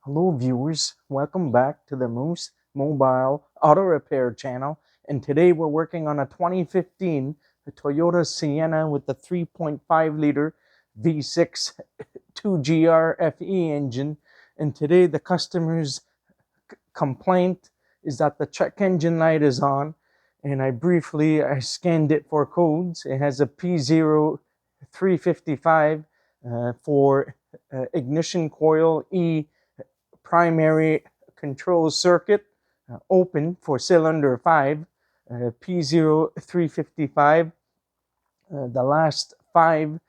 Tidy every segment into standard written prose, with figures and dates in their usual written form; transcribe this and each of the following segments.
Hello viewers, welcome back to the Moose Mobile Auto Repair channel, and today we're working on a 2015 Toyota Sienna with the 3.5 liter V6 2GR FE engine. And today the customer's complaint is that the check engine light is on, and I scanned it for codes. It has a P0355 for ignition coil E primary control circuit open for cylinder 5, P0355, the last 5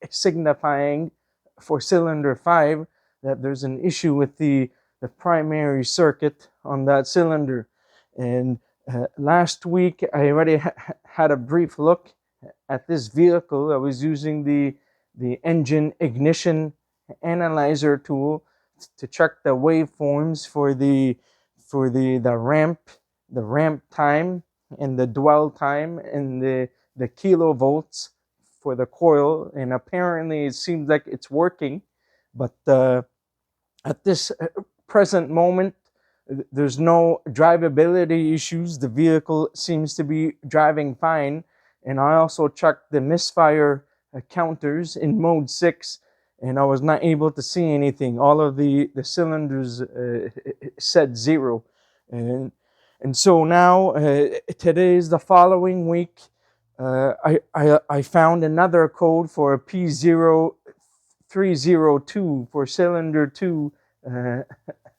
signifying for cylinder 5 that there's an issue with the primary circuit on that cylinder. And last week I already had a brief look at this vehicle. I was using the engine ignition analyzer tool to check the waveforms for the ramp time and the dwell time and the kilovolts for the coil. And apparently it seems like it's working, but at this present moment there's no drivability issues. The vehicle seems to be driving fine. And I also checked the misfire counters in mode 6, and I was not able to see anything. All of the cylinders said 0. And so now today is the following week. I found another code for a P0302 for cylinder 2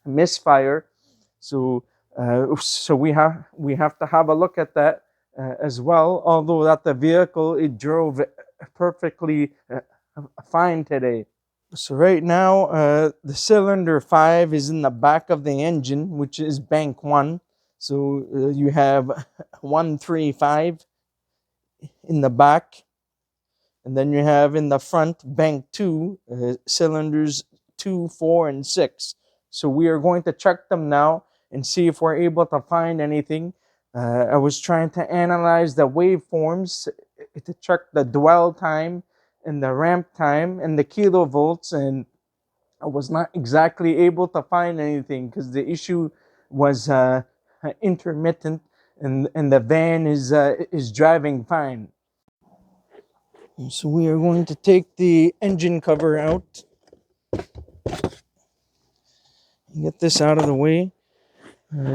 misfire. So we have to have a look at that as well. Although that the vehicle, it drove perfectly fine today. So right now the cylinder 5 is in the back of the engine, which is bank 1. So you have 135 in the back, and then you have in the front bank 2, cylinders 2, 4, and 6. So we are going to check them now and see if we're able to find anything. I was trying to analyze the waveforms to check the dwell time and the ramp time and the kilovolts, and I was not exactly able to find anything because the issue was intermittent, and the van is driving fine. So we are going to take the engine cover out and get this out of the way.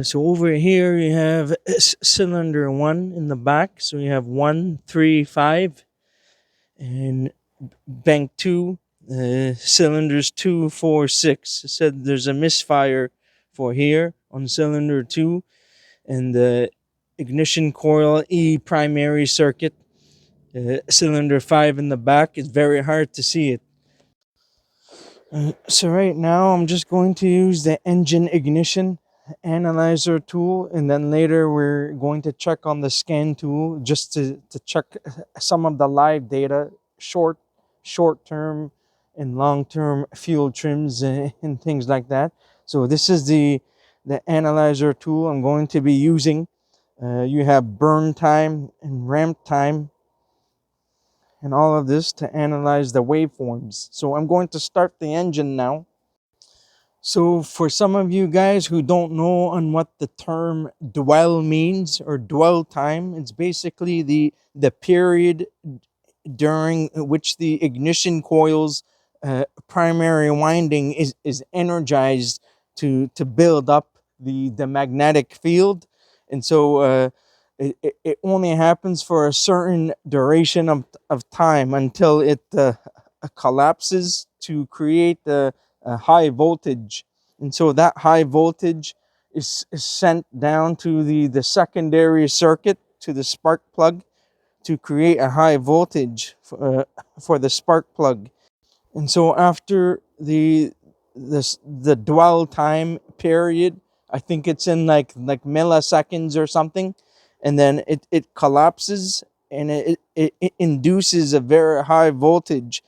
So over here you have cylinder 1 in the back. So you have 135, and bank 2, cylinders 2, 4, 6. It said there's a misfire for here on cylinder 2, and the ignition coil E primary circuit, cylinder 5 in the back. It's very hard to see it. So right now I'm just going to use the engine ignition analyzer tool, and then later we're going to check on the scan tool just to check some of the live data, short term and long term fuel trims and things like that. So this is the analyzer tool I'm going to be using. You have burn time and ramp time and all of this to analyze the waveforms. So I'm going to start the engine now. So for some of you guys who don't know on what the term dwell means, or dwell time, it's basically the period during which the ignition coil's primary winding is energized to build up the magnetic field. And so it only happens for a certain duration of time until it collapses to create a high voltage. And so that high voltage is sent down to the secondary circuit, to the spark plug, to create a high voltage for the spark plug. And so after the dwell time period, I think it's in like milliseconds or something, and then it collapses, and it induces a very high voltage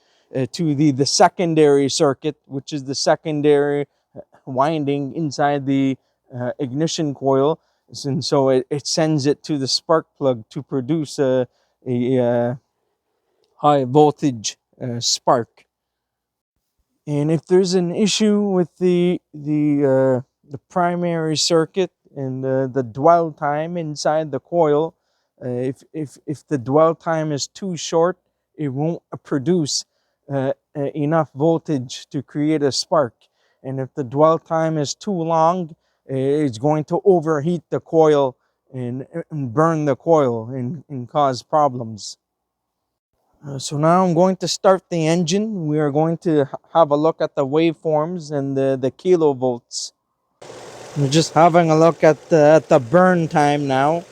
to the secondary circuit, which is the secondary winding inside the ignition coil. And so it sends it to the spark plug to produce a high voltage spark. And if there's an issue with the primary circuit and the dwell time inside the coil, if the dwell time is too short, it won't produce enough voltage to create a spark. And if the dwell time is too long, it's going to overheat the coil and burn the coil and cause problems. So now I'm going to start the engine. We are going to have a look at the waveforms and the kilovolts. We're just having a look at the burn time now.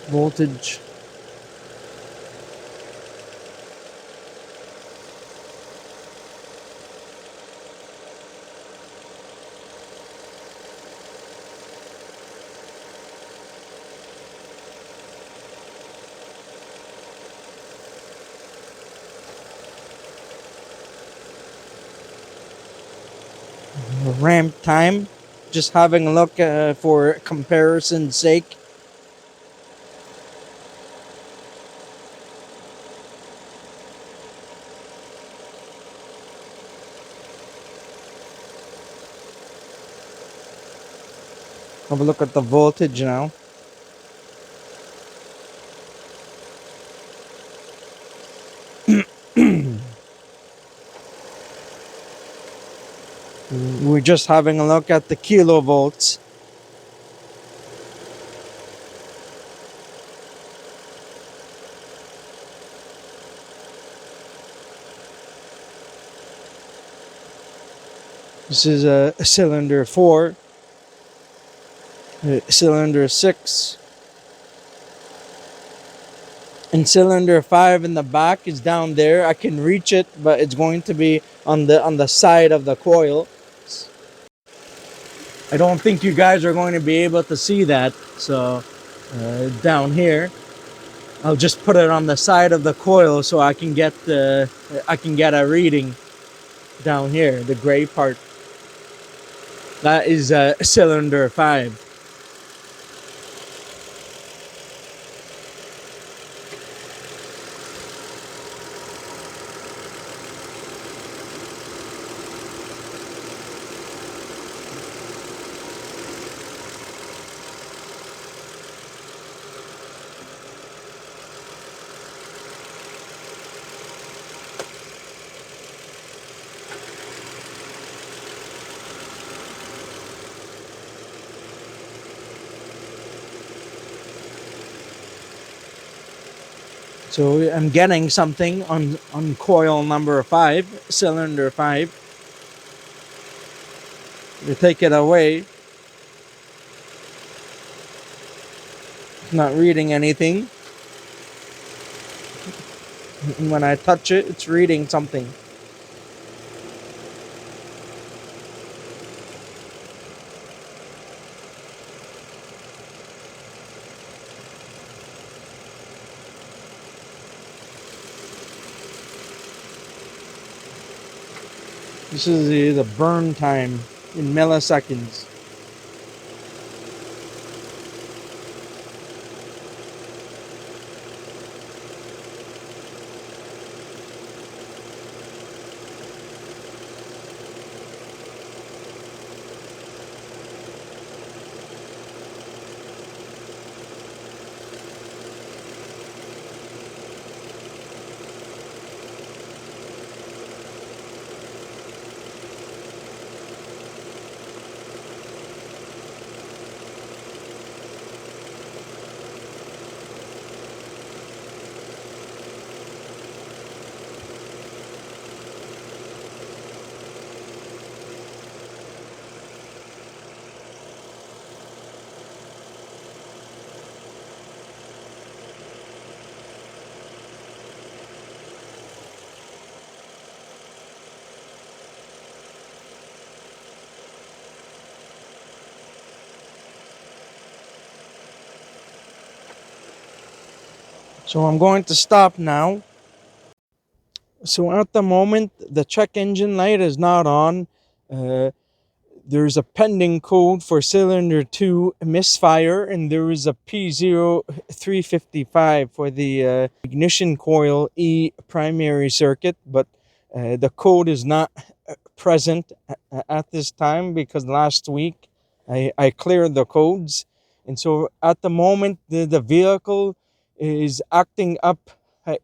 Voltage. Ramp time. Just having a look for comparison's sake. Have a look at the voltage now. We're just having a look at the kilovolts. This is a cylinder 4, cylinder 6, and cylinder 5 in the back is down there. I can reach it, but it's going to be on the side of the coil. I don't think you guys are going to be able to see that. So down here, I'll just put it on the side of the coil so I can get a reading down here, the gray part. That is cylinder 5. So I'm getting something on coil number 5, cylinder 5. You take it away. It's not reading anything. And when I touch it, it's reading something. This is the burn time in milliseconds. So I'm going to stop now. So at the moment, the check engine light is not on. there's a pending code for cylinder 2 misfire, and there is a P0355 for the ignition coil E primary circuit, but the code is not present at this time because last week I cleared the codes. And so at the moment, the vehicle is acting up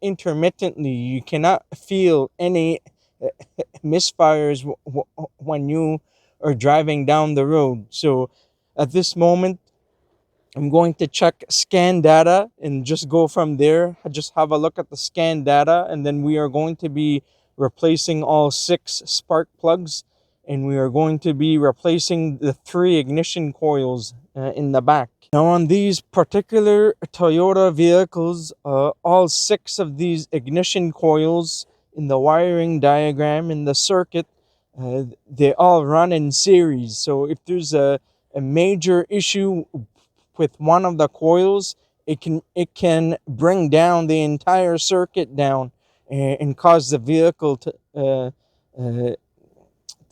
intermittently. You cannot feel any misfires when you are driving down the road. So at this moment, I'm going to check scan data and just go from there. Just have a look at the scan data, and then we are going to be replacing all 6 spark plugs, and we are going to be replacing the 3 ignition coils in the back. Now on these particular Toyota vehicles, all 6 of these ignition coils in the wiring diagram in the circuit, they all run in series. So if there's a major issue with one of the coils, it can bring down the entire circuit down and cause the vehicle to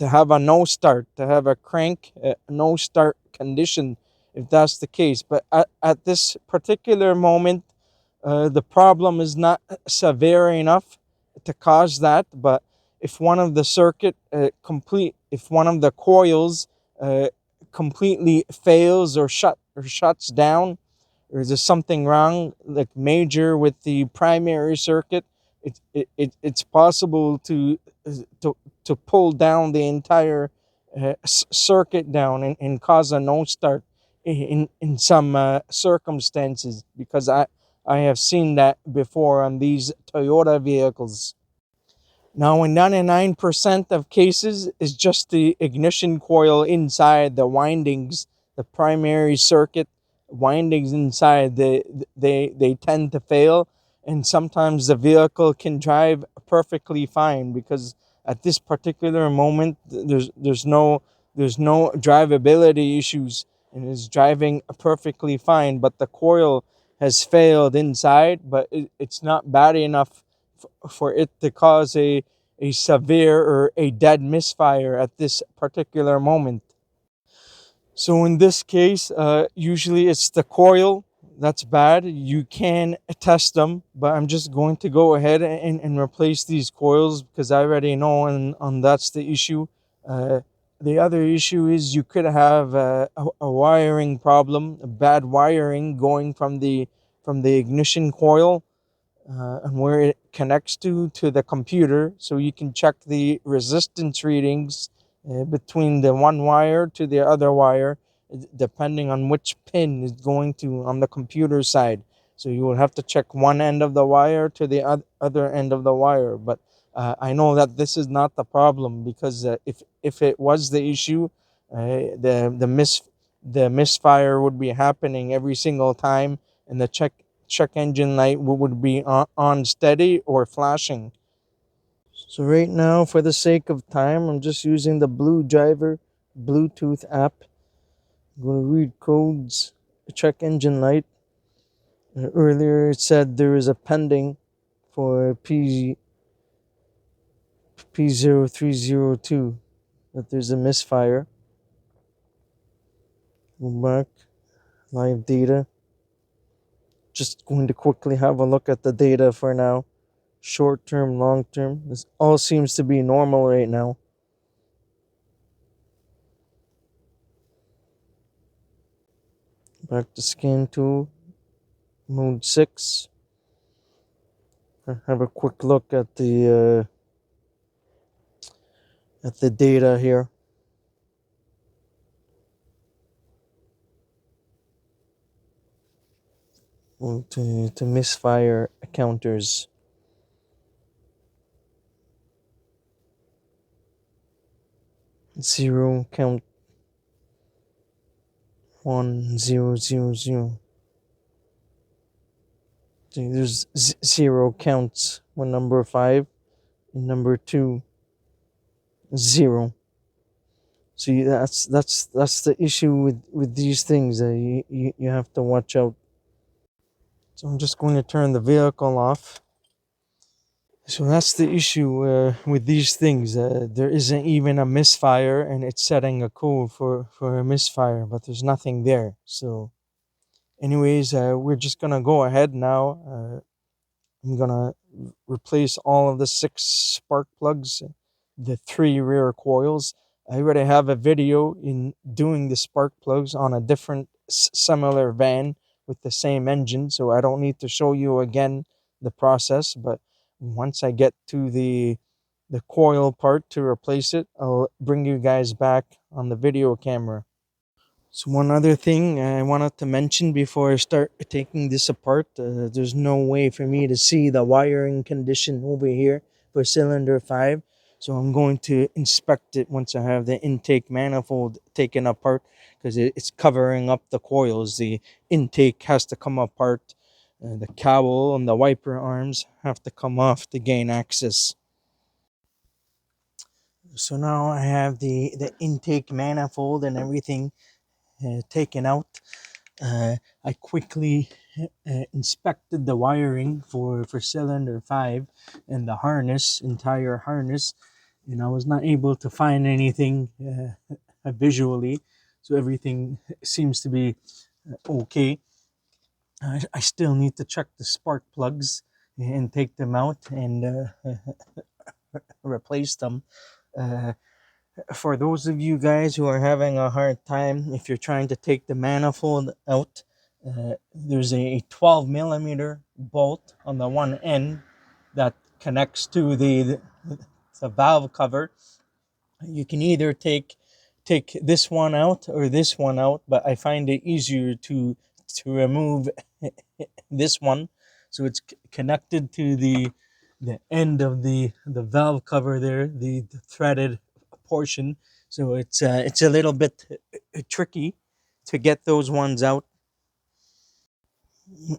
have a no start, to have a crank no start condition, if that's the case. But at this particular moment, the problem is not severe enough to cause that. But if one of the if one of the coils completely fails or shuts down, or there's something wrong, like major with the primary circuit, it's possible to pull down the entire circuit down and cause a no start in some circumstances, because I have seen that before on these Toyota vehicles. Now, in 99% of cases, it's just the ignition coil inside the windings, the primary circuit windings inside. They tend to fail, and sometimes the vehicle can drive perfectly fine, because at this particular moment there's no drivability issues, and it's driving perfectly fine. But the coil has failed inside, but it's not bad enough for it to cause a severe or a dead misfire at this particular moment. So in this case, usually it's the coil that's bad. You can test them, but I'm just going to go ahead and replace these coils because I already know, and that's the issue. The other issue is you could have a wiring problem, a bad wiring going from the ignition coil and where it connects to the computer, so you can check the resistance readings between the one wire to the other wire, depending on which pin is going to on the computer side. So you will have to check one end of the wire to the other end of the wire. But I know that this is not the problem, because if it was the issue, the misfire would be happening every single time, and the check engine light would be on steady or flashing. So right now, for the sake of time, I'm just using the Blue Driver Bluetooth app. I'm going to read codes, check engine light. Earlier it said there is a pending for P0352, that there's a misfire. Go back, live data. Just going to quickly have a look at the data for now. Short term, long term. This all seems to be normal right now. Back to scan tool, mode 6. Have a quick look at the data here. To misfire counters. Zero count 1 0 0 0. There's 0 counts when number 5 and number 2 0. See, that's the issue with these things. You have to watch out. So I'm just going to turn the vehicle off. So that's the issue with these things. There isn't even a misfire, and it's setting a code for a misfire, but there's nothing there. So, anyways, we're just gonna go ahead now. I'm gonna replace all of the 6 spark plugs, the 3 rear coils. I already have a video in doing the spark plugs on a different similar van with the same engine, so I don't need to show you again the process. But once I get to the coil part to replace it, I'll bring you guys back on the video camera. So one other thing I wanted to mention before I start taking this apart, there's no way for me to see the wiring condition over here for cylinder 5. So I'm going to inspect it once I have the intake manifold taken apart, because it's covering up the coils. The intake has to come apart. The cowl and the wiper arms have to come off to gain access. So now I have the intake manifold and everything taken out. I quickly inspected the wiring for cylinder 5 and the entire harness, and I was not able to find anything visually. So everything seems to be okay. I still need to check the spark plugs and take them out and replace them. Uh, for those of you guys who are having a hard time, if you're trying to take the manifold out, there's a 12 millimeter bolt on the one end that connects to the valve cover. You can either take this one out or this one out, but I find it easier to remove this one. So it's connected to the end of the valve cover there, the threaded portion. So it's a little bit tricky to get those ones out.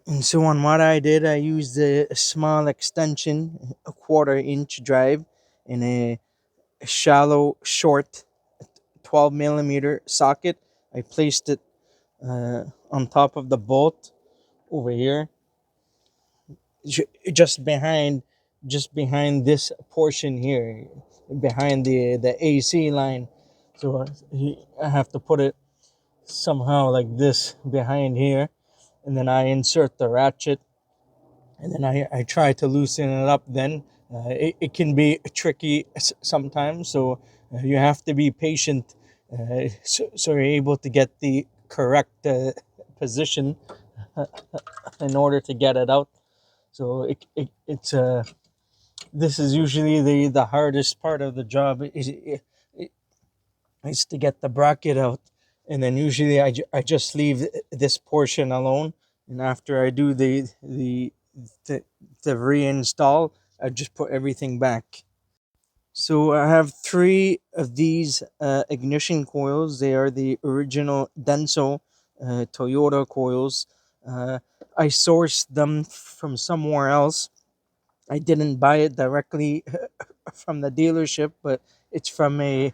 And so on what I did, I used a small extension, a 1/4 inch drive, and a shallow, short 12 millimeter socket. I placed it on top of the bolt over here, just behind this portion here, behind the AC line. So I have to put it somehow like this behind here, and then I insert the ratchet, and then I try to loosen it up. Then it can be tricky sometimes, so you have to be patient, so you're able to get the correct position in order to get it out. So it's this is usually the hardest part of the job, is to get the bracket out, and then usually I just leave this portion alone, and after I do the, the reinstall, I just put everything back. So I have 3 of these ignition coils. They are the original Denso Toyota coils. uh, I sourced them from somewhere else. I didn't buy it directly from the dealership, but it's from a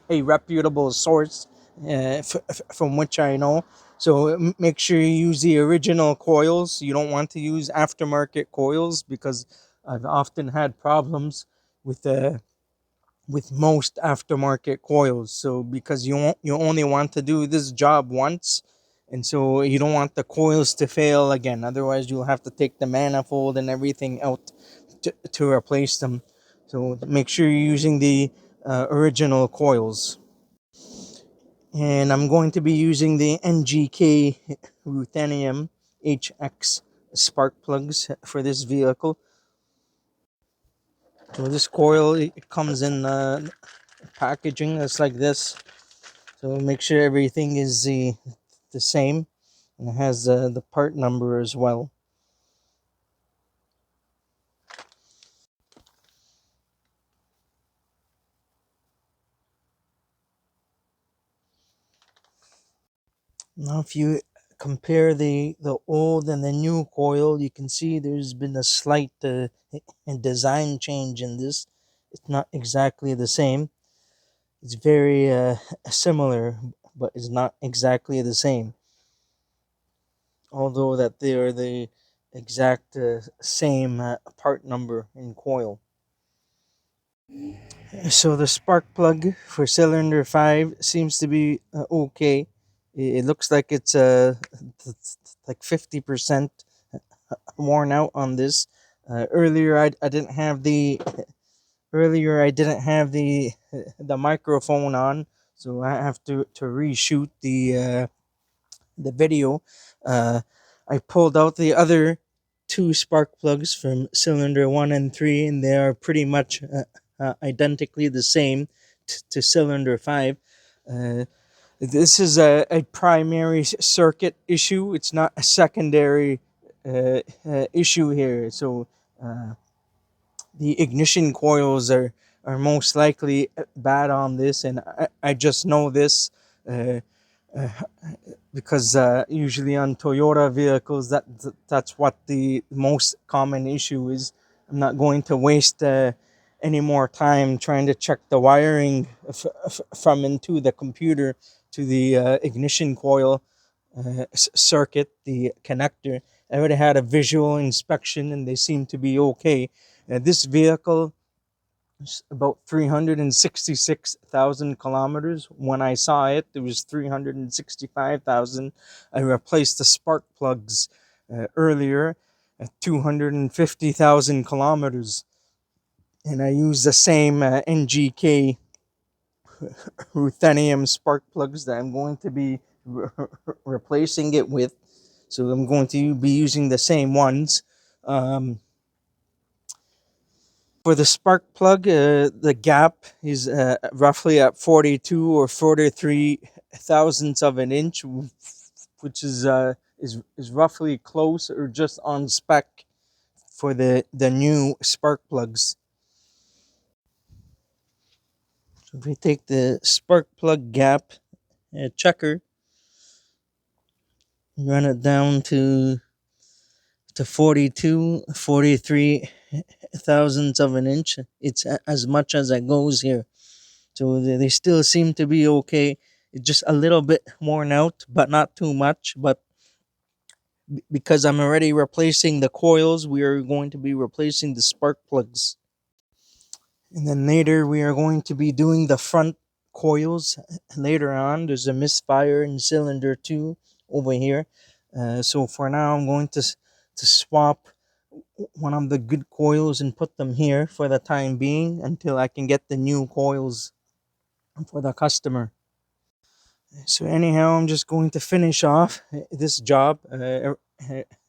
reputable source, from which I know. So make sure you use the original coils. You don't want to use aftermarket coils, because I've often had problems with most aftermarket coils. So because you only want to do this job once, and so you don't want the coils to fail again. Otherwise, you'll have to take the manifold and everything out to replace them. So make sure you're using the original coils. And I'm going to be using the NGK ruthenium HX spark plugs for this vehicle. So this coil, it comes in packaging that's like this. So make sure everything is the same, and it has the part number as well. Now, if you compare the old and the new coil, you can see there's been a slight design change in this. It's not exactly the same. It's very similar, but it's not exactly the same. Although that they are the exact same part number and coil. So the spark plug for cylinder 5 seems to be okay. It looks like it's like 50% worn out on this. Earlier I didn't have the the microphone on, so I have to reshoot the video. Uh, I pulled out the other two spark plugs from cylinder 1 and 3, and they are pretty much identically the same to cylinder 5. Uh, this is a primary circuit issue. It's not a secondary issue here. So the ignition coils are most likely bad on this, and I just know this. Uh, uh, because usually on Toyota vehicles, that's what the most common issue is. I'm not going to waste any more time trying to check the wiring from into the computer to the ignition coil circuit, the connector. I already had a visual inspection and they seem to be okay. This vehicle about 366,000 kilometers. When I saw it, it was 365,000. I replaced the spark plugs earlier at 250,000 kilometers. And I used the same NGK ruthenium spark plugs that I'm going to be replacing it with. So I'm going to be using the same ones. Um, For the spark plug, the gap is roughly at 42 or 43 thousandths of an inch, which is roughly close or just on spec for the new spark plugs. So if we take the spark plug gap checker, run it down to 42, 43 thousandths of an inch. It's as much as it goes here. So they still seem to be okay. It's just a little bit worn out, but not too much. But because I'm already replacing the coils, we are going to be replacing the spark plugs. And then later we are going to be doing the front coils. Later on, there's a misfire in cylinder 2 over here. So for now, I'm going to swap one of the good coils and put them here for the time being until I can get the new coils for the customer. So anyhow, I'm just going to finish off this job.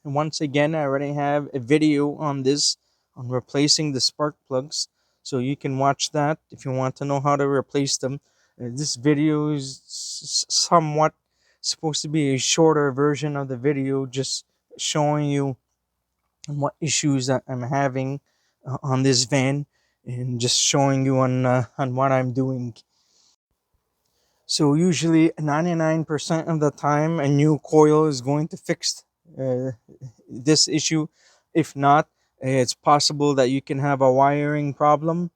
Once again, I already have a video on this, on replacing the spark plugs. So you can watch that if you want to know how to replace them. This video is somewhat supposed to be a shorter version of the video, just showing you what issues that I'm having on this van, and just showing you on what I'm doing. So usually 99% of the time a new coil is going to fix uh, this issue. If not, it's possible that you can have a wiring problem.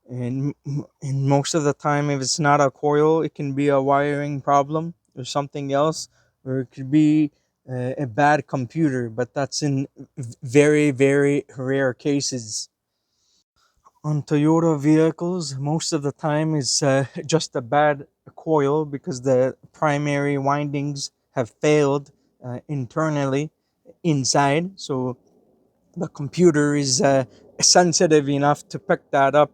And most of the time, if it's not a coil, it can be a wiring problem or something else, or it could be a bad computer, but that's in very, very rare cases. On Toyota vehicles, most of the time it's just a bad coil because the primary windings have failed internally inside. So the computer is sensitive enough to pick that up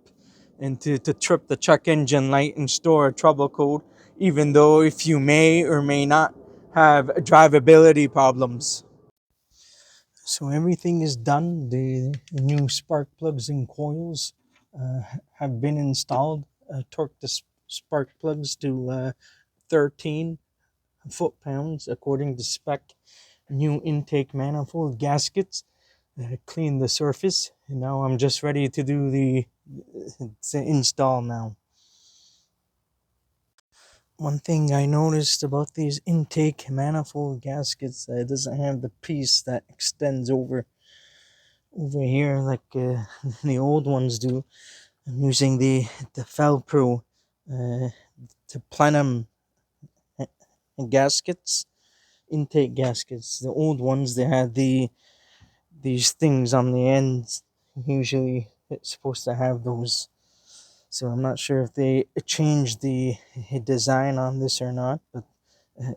and to trip the check engine light and store a trouble code, even though if you may or may not have drivability problems. So everything is done. The new spark plugs and coils uh, have been installed. Torque the spark plugs to 13 foot-pounds according to spec. New intake manifold gaskets. Clean the surface. And now I'm just ready to do the install now. One thing I noticed about these intake manifold gaskets, it doesn't have the piece that extends over here like the old ones do. I'm using the Felpro to plenum gaskets, intake gaskets. The old ones, they had the these things on the ends. Usually it's supposed to have those. So I'm not sure if they changed the design on this or not, but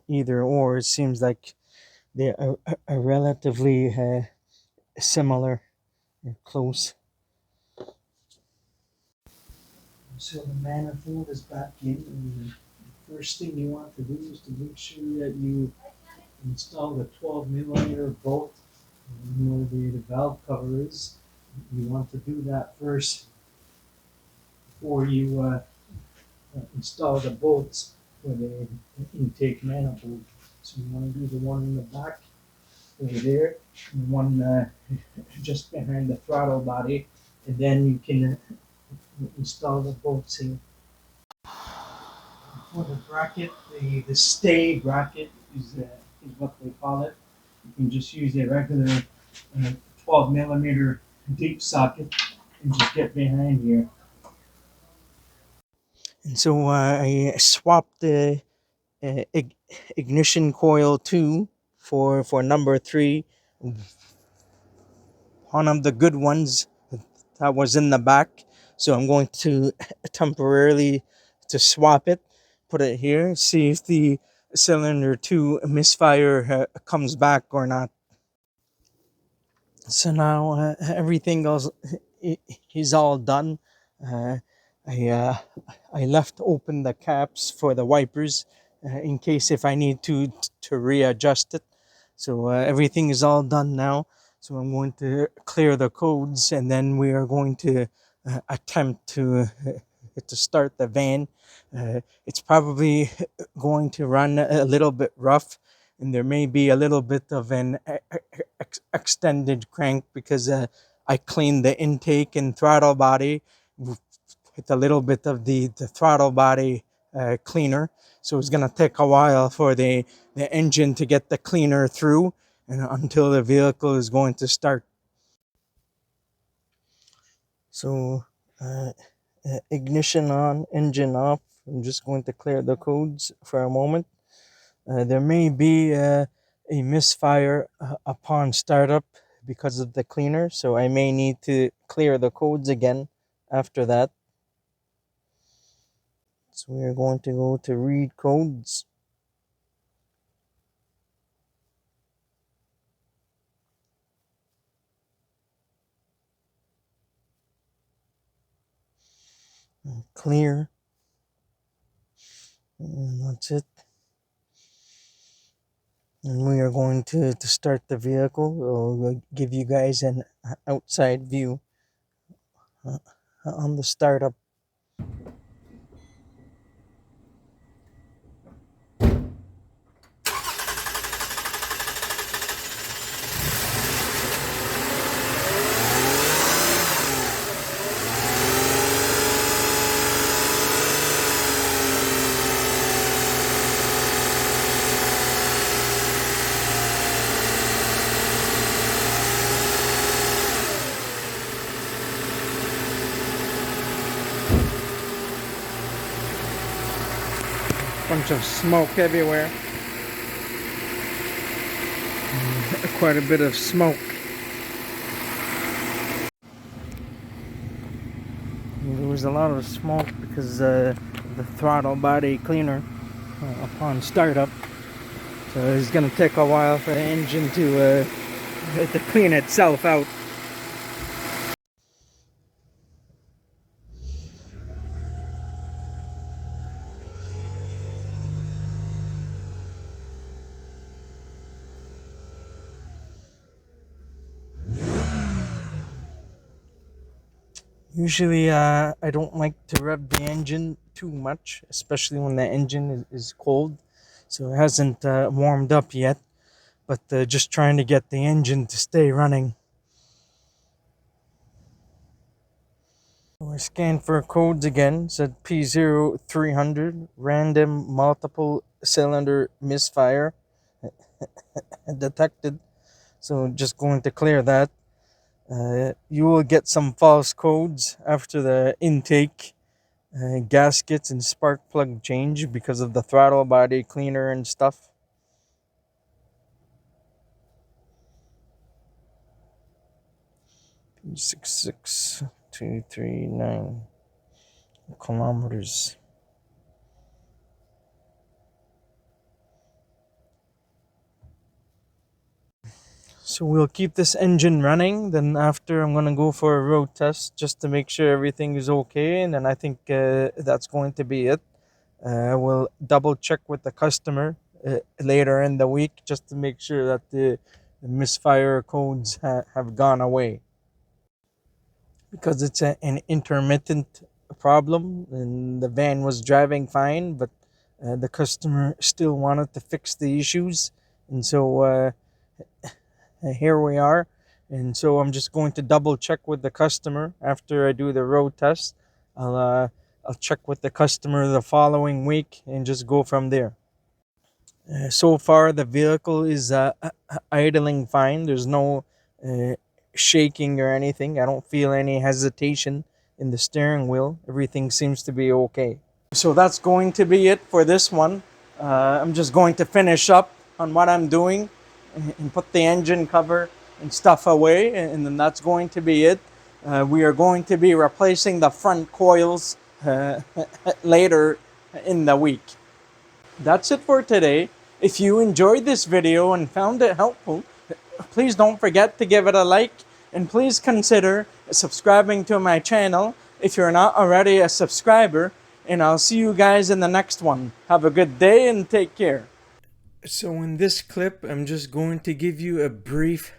either or, it seems like they are relatively similar or close. So the manifold is back in, and the first thing you want to do is to make sure that you install the 12 millimeter bolt where the valve cover is. You want to do that first before you install the bolts for the intake manifold. So you want to do the one in the back over there, and the one just behind the throttle body, and then you can install the bolts here. For the bracket, the stay bracket is what they call it. You can just use a regular 12 millimeter deep socket and just get behind here. And so I swapped the ignition coil 2 for number 3, one of the good ones that was in the back. So I'm going to temporarily to swap it, put it here, see if the cylinder 2 misfire comes back or not. So now everything goes is all done. Uh, I uh, I left open the caps for the wipers in case if I need to readjust it. So everything is all done now. So I'm going to clear the codes, and then we are going to attempt to start the van. It's probably going to run a little bit rough, and there may be a little bit of an extended crank because I cleaned the intake and throttle body with a little bit of the throttle body cleaner. So it's going to take a while for the engine to get the cleaner through and until the vehicle is going to start. So ignition on, engine off. I'm just going to clear the codes for a moment. There may be a misfire upon startup because of the cleaner, so I may need to clear the codes again after that. So we are going to go to read codes. Clear. And that's it. And we are going to start the vehicle. We'll give you guys an outside view on the startup. Bunch of smoke everywhere. Quite a bit of smoke. There was a lot of smoke because the throttle body cleaner upon startup. So it's going to take a while for the engine to clean itself out. Usually I don't like to rev the engine too much, especially when the engine is cold. So it hasn't warmed up yet, but just trying to get the engine to stay running. We're scanned for codes again. Said P0300 random multiple cylinder misfire detected. So just going to clear that. You will get some false codes after the intake gaskets and spark plug change because of the throttle body cleaner and stuff. 366,239 kilometers. So we'll keep this engine running. Then after, I'm gonna go for a road test just to make sure everything is okay. And then I think that's going to be it. We'll double check with the customer later in the week just to make sure that the misfire codes have gone away, because it's an intermittent problem, and the van was driving fine, but the customer still wanted to fix the issues, and so here we are. And so I'm just going to double check with the customer after I do the road test. I'll check with the customer the following week and just go from there. So far, the vehicle is idling fine. There's no uh, shaking or anything. I don't feel any hesitation in the steering wheel. Everything seems to be okay. So that's going to be it for this one. I'm just going to finish up on what I'm doing and put the engine cover and stuff away, and then that's going to be it. We are going to be replacing the front coils later in the week. That's it for today. If you enjoyed this video and found it helpful, please don't forget to give it a like, and please consider subscribing to my channel if you're not already a subscriber, and I'll see you guys in the next one. Have a good day and take care. So in this clip, I'm just going to give you a brief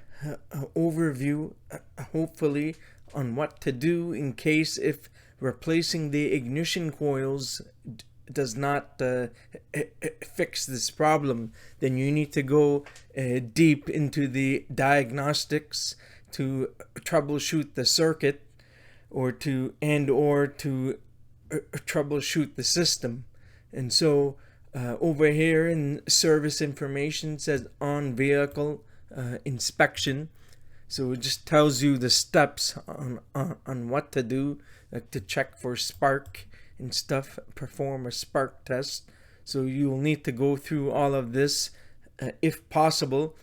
overview, hopefully, on what to do in case if replacing the ignition coils does not fix this problem. Then you need to go deep into the diagnostics to troubleshoot the circuit, or to troubleshoot the system. And so over here in service information says on vehicle inspection. So it just tells you the steps on what to do, like to check for spark and stuff, perform a spark test. So you'll need to go through all of this if possible.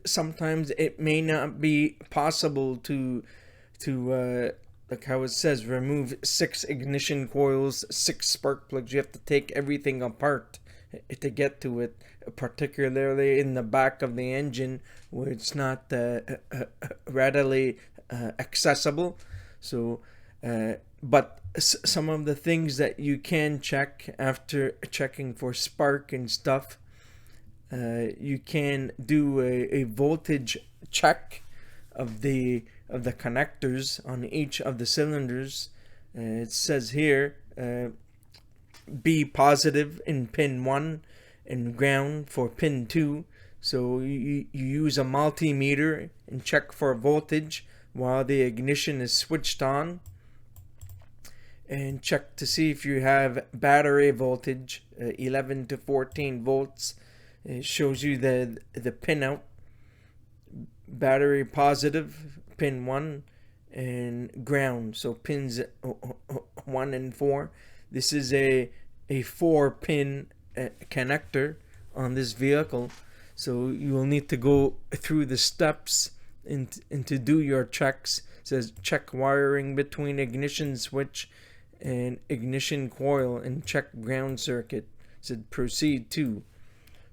Sometimes it may not be possible to like how it says, remove 6 ignition coils, 6 spark plugs. You have to take everything apart to get to it, particularly in the back of the engine where it's not readily accessible. So but some of the things that you can check after checking for spark and stuff, you can do a voltage check of the connectors on each of the cylinders. It says here be positive in pin 1 and ground for pin 2. So you use a multimeter and check for voltage while the ignition is switched on, and check to see if you have battery voltage 11 to 14 volts. It shows you the pinout. Battery positive pin 1 and ground, so pins 1 and 4. This is a 4-pin connector on this vehicle, so you will need to go through the steps and to do your checks. It says check wiring between ignition switch and ignition coil and check ground circuit. It said proceed to.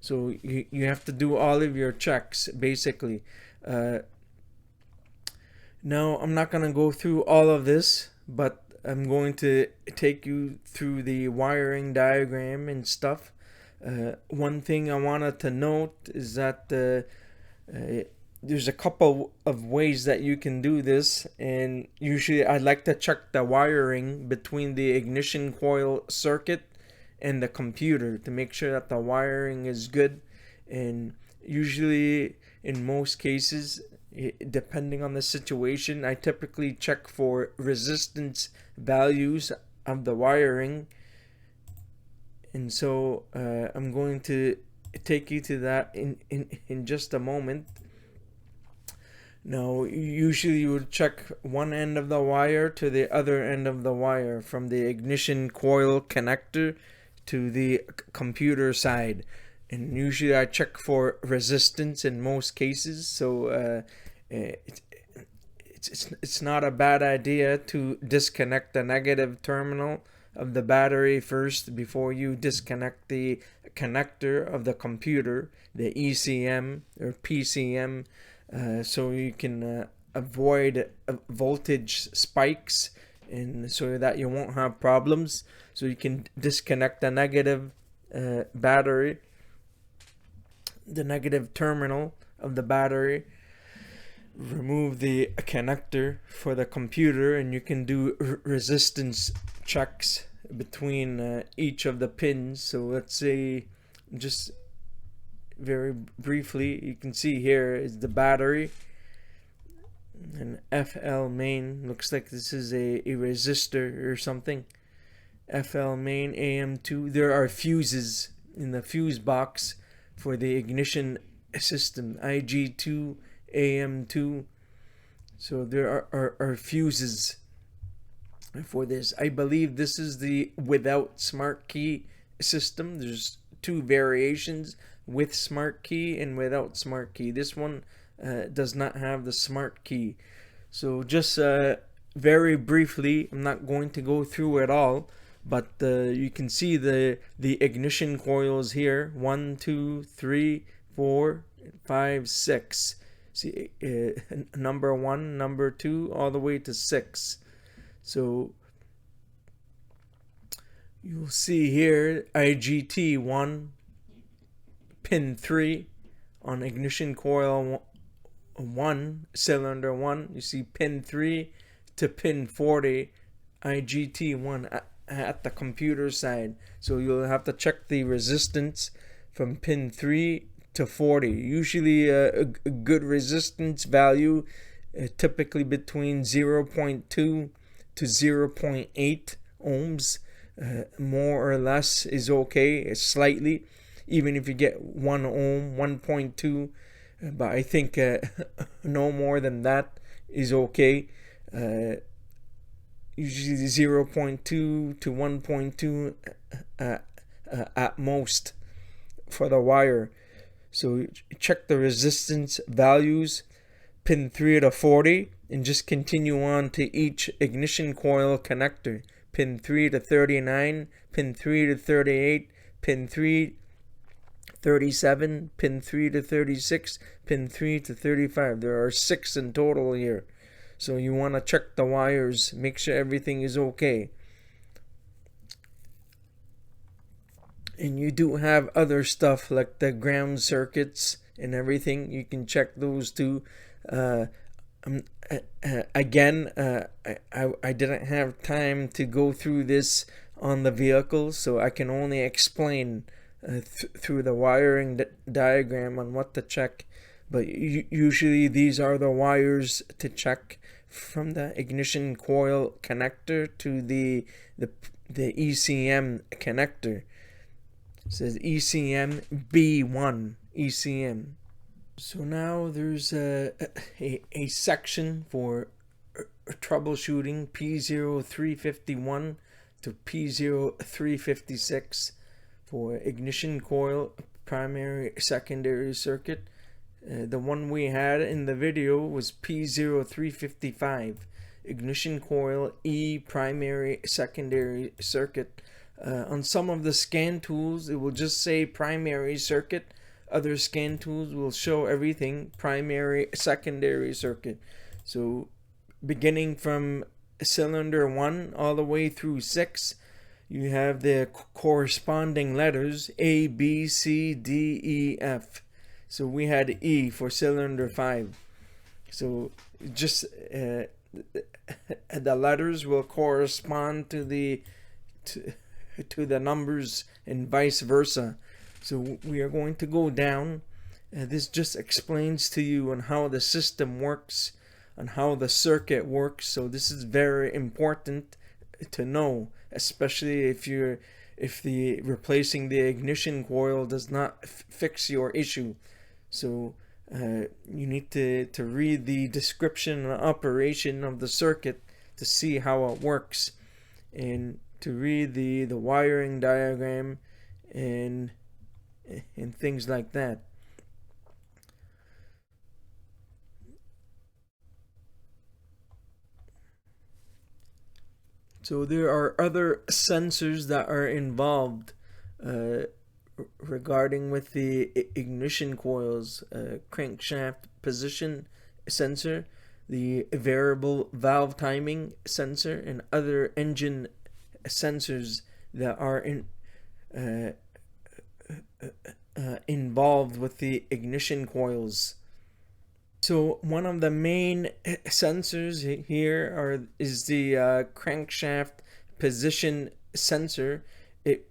So you have to do all of your checks basically. Now I'm not going to go through all of this, but I'm going to take you through the wiring diagram and stuff. One thing I wanted to note is that there's a couple of ways that you can do this, and usually I like to check the wiring between the ignition coil circuit and the computer to make sure that the wiring is good. And usually in most cases, depending on the situation, I typically check for resistance values of the wiring. And so I'm going to take you to that in just a moment. Now, usually you would check one end of the wire to the other end of the wire, from the ignition coil connector to the computer side. And usually I check for resistance in most cases. So it's it's not a bad idea to disconnect the negative terminal of the battery first before you disconnect the connector of the computer, the ECM or PCM, so you can avoid voltage spikes, and so that you won't have problems. So you can disconnect the negative battery, the negative terminal of the battery, remove the connector for the computer, and you can do resistance checks between each of the pins. So let's say, just very briefly, you can see here is the battery, and FL main, looks like this is a resistor or something. FL main AM2. There are fuses in the fuse box for the ignition system, IG2, AM2. So there are fuses for this. I believe this is the without smart key system. There's two variations, with smart key and without smart key. This one does not have the smart key. So just very briefly, I'm not going to go through it all, but you can see the ignition coils here. 1, 2, 3, 4, 5, 6. See, number 1, number 2, all the way to 6. So you'll see here IGT 1, pin 3 on ignition coil 1, cylinder 1. You see pin 3 to pin 40, IGT 1 at the computer side. So you'll have to check the resistance from pin 3 to 40. Usually a good resistance value, typically between 0.2 to 0.8 ohms. More or less is okay, slightly. Even if you get 1 ohm, 1.2, but I think no more than that is okay. Usually 0.2 to 1.2 at most for the wire. So check the resistance values, pin 3 to 40, and just continue on to each ignition coil connector. Pin 3 to 39, pin 3 to 38, pin 3 37, pin 3 to 36, pin 3 to 35. There are 6 in total here. So you want to check the wires, make sure everything is okay. And you do have other stuff like the ground circuits and everything. You can check those too. Again, I didn't have time to go through this on the vehicle, so I can only explain through the wiring diagram on what to check. But usually these are the wires to check, from the ignition coil connector to the ECM connector. It says ECM B1 ECM. So now there's a section for troubleshooting P0351 to P0356 for ignition coil primary secondary circuit. The one we had in the video was P0355, ignition coil E primary secondary circuit. On some of the scan tools it will just say primary circuit. Other scan tools will show everything primary secondary circuit. So beginning from cylinder 1 all the way through 6, you have the corresponding letters A, B, C, D, E, F. So we had E for cylinder 5. So just the letters will correspond to the numbers and vice versa. So we are going to go down. This just explains to you on how the system works, on how the circuit works. So this is very important to know, especially if the replacing the ignition coil does not fix your issue. So you need to read the description and operation of the circuit to see how it works, and to read the wiring diagram and things like that. So there are other sensors that are involved uh, regarding with the ignition coils, crankshaft position sensor, the variable valve timing sensor, and other engine sensors that are uh, involved with the ignition coils. So one of the main sensors here is the crankshaft position sensor. It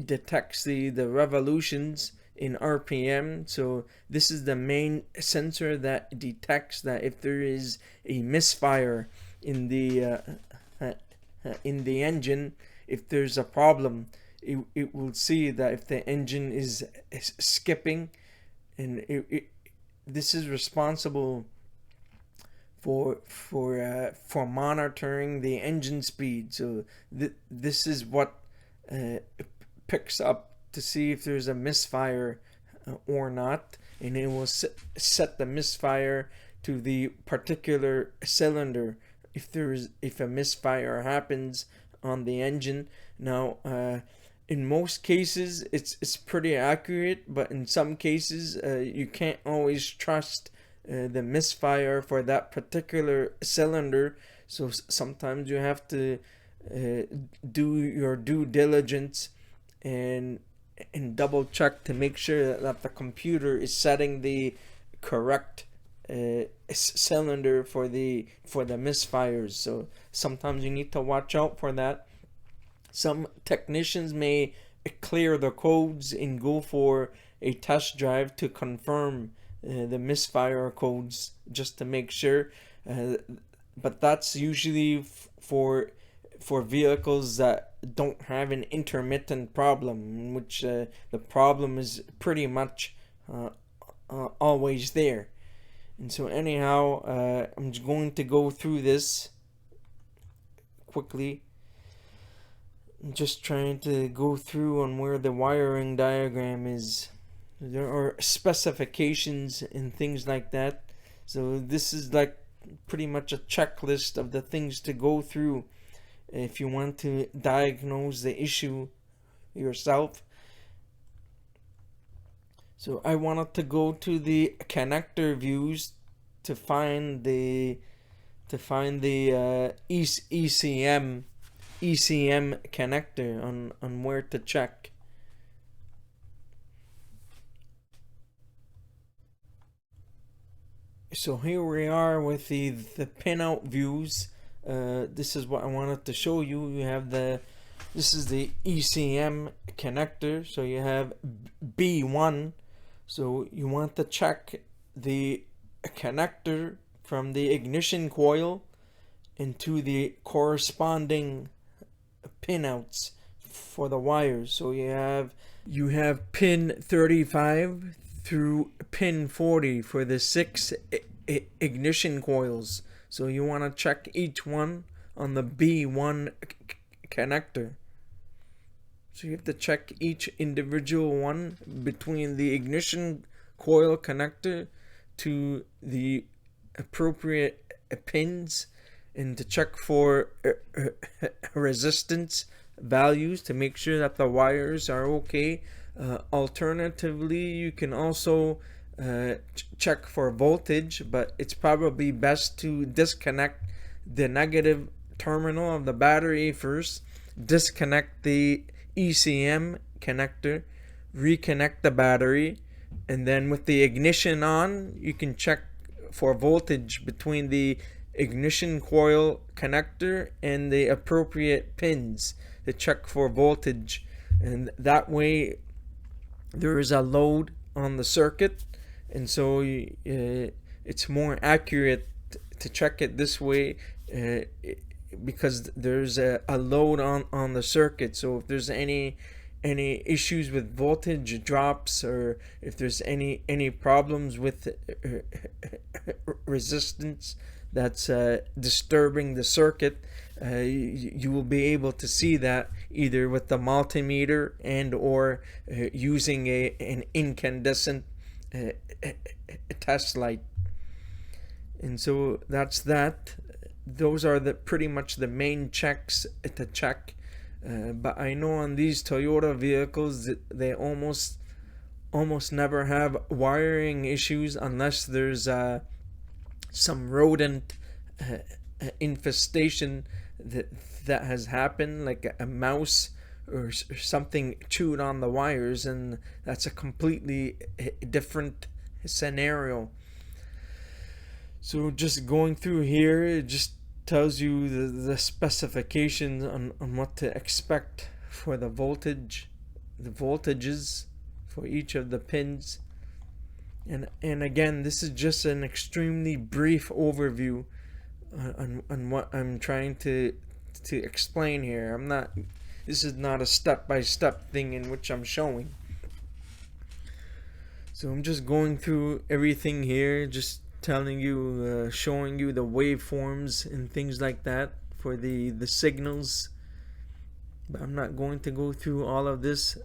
detects the revolutions in RPM. So this is the main sensor that detects that if there is a misfire in the engine, if there's a problem, it will see that if the engine is skipping, and this is responsible for monitoring the engine speed. So this is what picks up to see if there's a misfire or not, and it will set the misfire to the particular cylinder if a misfire happens on the engine. Now in most cases it's pretty accurate, but in some cases you can't always trust the misfire for that particular cylinder. So sometimes you have to do your due diligence and double check to make sure that the computer is setting the correct cylinder for the misfires. So sometimes you need to watch out for that. Some technicians may clear the codes and go for a test drive to confirm the misfire codes just to make sure. But that's usually for vehicles that don't have an intermittent problem, in which the problem is pretty much always there. And so anyhow, I'm just going to go through this quickly. I'm just trying to go through on where the wiring diagram is. There are specifications and things like that. So this is like pretty much a checklist of the things to go through if you want to diagnose the issue yourself. So I wanted to go to the connector views to find the ECM connector on where to check. So here we are with the pinout views. This is what I wanted to show you. You have this is the ECM connector. So you have B1. So you want to check the connector from the ignition coil into the corresponding pinouts for the wires. So you have pin 35 through pin 40 for the 6 ignition coils. So you want to check each one on the B1 connector. So you have to check each individual one between the ignition coil connector to the appropriate pins, and to check for resistance values to make sure that the wires are okay. Alternatively, you can also check for voltage, but it's probably best to disconnect the negative terminal of the battery first, disconnect the ECM connector, reconnect the battery, and then with the ignition on, you can check for voltage between the ignition coil connector and the appropriate pins to check for voltage, and that way there is a load on the circuit, and so it's more accurate to check it this way because there's a load on the circuit. So if there's any issues with voltage drops, or if there's any problems with resistance that's disturbing the circuit, you will be able to see that either with the multimeter and or using an incandescent test light. And so that's that. those are the pretty much the main checks to check. But I know on these Toyota vehicles they almost never have wiring issues unless there's some rodent infestation that has happened, like a mouse or something chewed on the wires, and that's a completely different scenario. So just going through here, it just tells you the specifications on what to expect for the voltages for each of the pins. And again, this is just an extremely brief overview on what I'm trying to explain here. This is not a step-by-step thing in which I'm showing. So I'm just going through everything here, just telling you, showing you the waveforms and things like that for the signals. But I'm not going to go through all of this.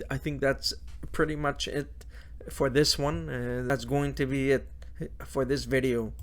I think that's pretty much it for this one. That's going to be it for this video.